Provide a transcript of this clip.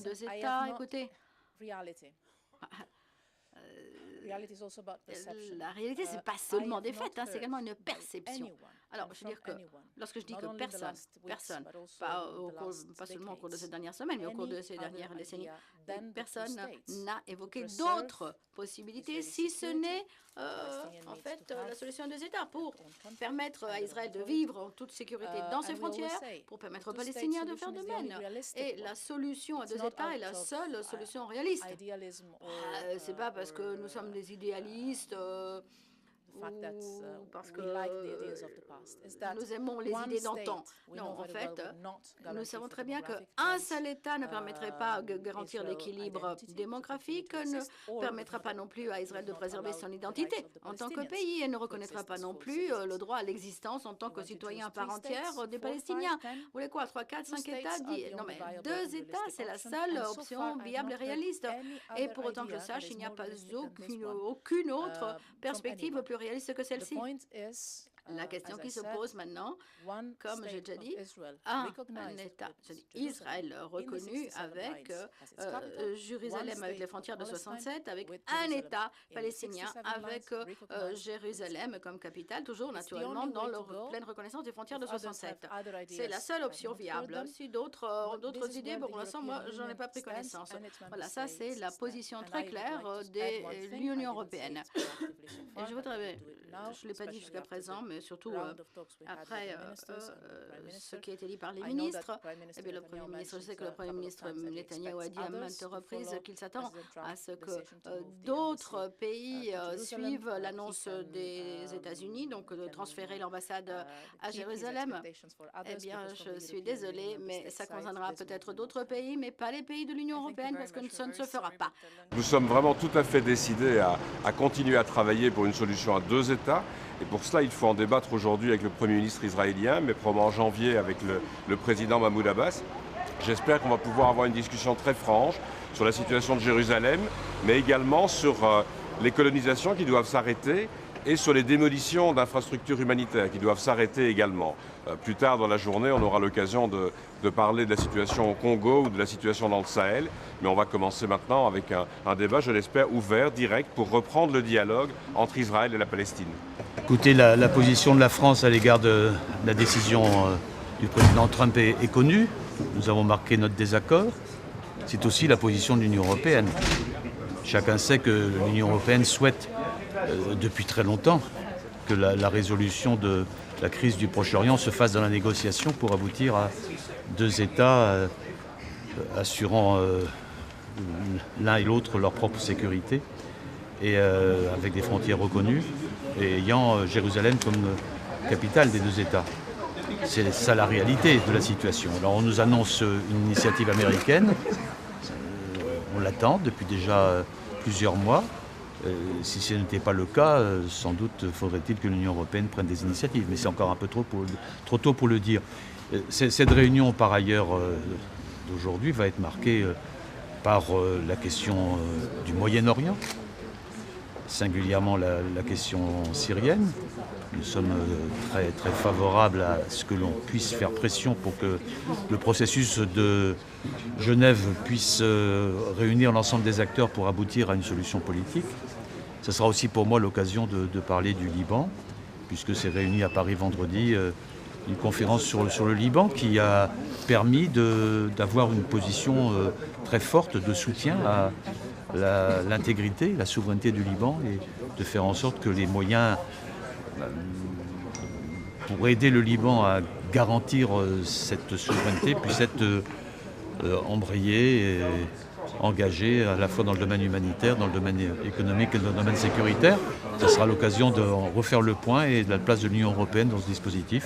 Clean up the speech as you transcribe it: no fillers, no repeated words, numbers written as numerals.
deux États. Écoutez, la réalité, ce n'est pas seulement des faits, c'est également une perception. Alors, je veux dire que lorsque je dis que personne, pas seulement au cours de ces dernières semaines, mais au cours de ces dernières décennies, personne n'a évoqué d'autres possibilités, si ce n'est en fait la solution à deux États pour permettre à Israël de vivre en toute sécurité dans ses frontières, pour permettre aux Palestiniens de faire de même. Et la solution à deux États est la seule solution réaliste. C'est pas parce que nous sommes des idéalistes ou parce que nous aimons les idées d'antan. Non, en fait, nous savons très bien qu'un seul État ne permettrait pas de garantir l'équilibre démographique, ne permettra pas non plus à Israël de préserver son identité en tant que pays et ne reconnaîtra pas non plus le droit à l'existence en tant que citoyen à part entière des Palestiniens. Vous voulez quoi, 3, 4, 5 États? Non, mais 2 États, c'est la seule option viable et réaliste. Et pour autant que je sache, il n'y a pas aucune autre perspective plus réaliste que celle-ci. La question qui se pose maintenant, comme j'ai déjà dit, un État, Israël reconnu avec Jérusalem, avec les frontières de 67, avec un État palestinien, avec Jérusalem comme capitale, toujours naturellement dans leur pleine reconnaissance des frontières de 67. C'est la seule option viable. Si d'autres ont d'autres idées, bon, pour l'instant, moi, j'en ai pas pris connaissance. Voilà, ça, c'est la position très claire de l'Union européenne. Et je voudrais, je ne l'ai pas dit jusqu'à présent, mais surtout après ce qui a été dit par les ministres, eh bien, le Premier ministre, je sais que le Premier ministre Netanyahou a dit à maintes reprises qu'il s'attend à ce que d'autres pays suivent l'annonce des États-Unis, donc de transférer l'ambassade à Jérusalem. Eh bien, je suis désolée, mais ça concernera peut-être d'autres pays, mais pas les pays de l'Union européenne, parce que ça ne se fera pas. Nous sommes vraiment tout à fait décidés à continuer à travailler pour une solution à 2 États. Et pour cela, il faut en débattre aujourd'hui avec le Premier ministre israélien, mais probablement en janvier avec le président Mahmoud Abbas. J'espère qu'on va pouvoir avoir une discussion très franche sur la situation de Jérusalem, mais également sur les colonisations qui doivent s'arrêter et sur les démolitions d'infrastructures humanitaires qui doivent s'arrêter également. Plus tard dans la journée, on aura l'occasion de parler de la situation au Congo ou de la situation dans le Sahel, mais on va commencer maintenant avec un débat, je l'espère, ouvert, direct, pour reprendre le dialogue entre Israël et la Palestine. Écoutez, la position de la France à l'égard de la décision du président Trump est connue. Nous avons marqué notre désaccord. C'est aussi la position de l'Union européenne. Chacun sait que l'Union européenne souhaite depuis très longtemps que la résolution de la crise du Proche-Orient se fasse dans la négociation pour aboutir à 2 États assurant l'un et l'autre leur propre sécurité et avec des frontières reconnues et ayant Jérusalem comme capitale des 2 États. C'est ça la réalité de la situation. Alors on nous annonce une initiative américaine, on l'attend depuis déjà plusieurs mois. Si ce n'était pas le cas, sans doute faudrait-il que l'Union européenne prenne des initiatives, mais c'est encore un peu trop tôt pour le dire. Cette réunion, par ailleurs, d'aujourd'hui va être marquée par la question du Moyen-Orient, singulièrement la question syrienne. Nous sommes très, très favorables à ce que l'on puisse faire pression pour que le processus de Genève puisse réunir l'ensemble des acteurs pour aboutir à une solution politique. Ce sera aussi pour moi l'occasion de parler du Liban, puisque s'est réunie à Paris vendredi une conférence sur le Liban qui a permis d'avoir une position très forte de soutien à l'intégrité, la souveraineté du Liban et de faire en sorte que les moyens pour aider le Liban à garantir cette souveraineté puissent être embrayés et engagés à la fois dans le domaine humanitaire, dans le domaine économique et dans le domaine sécuritaire. Ce sera l'occasion de refaire le point et de la place de l'Union européenne dans ce dispositif.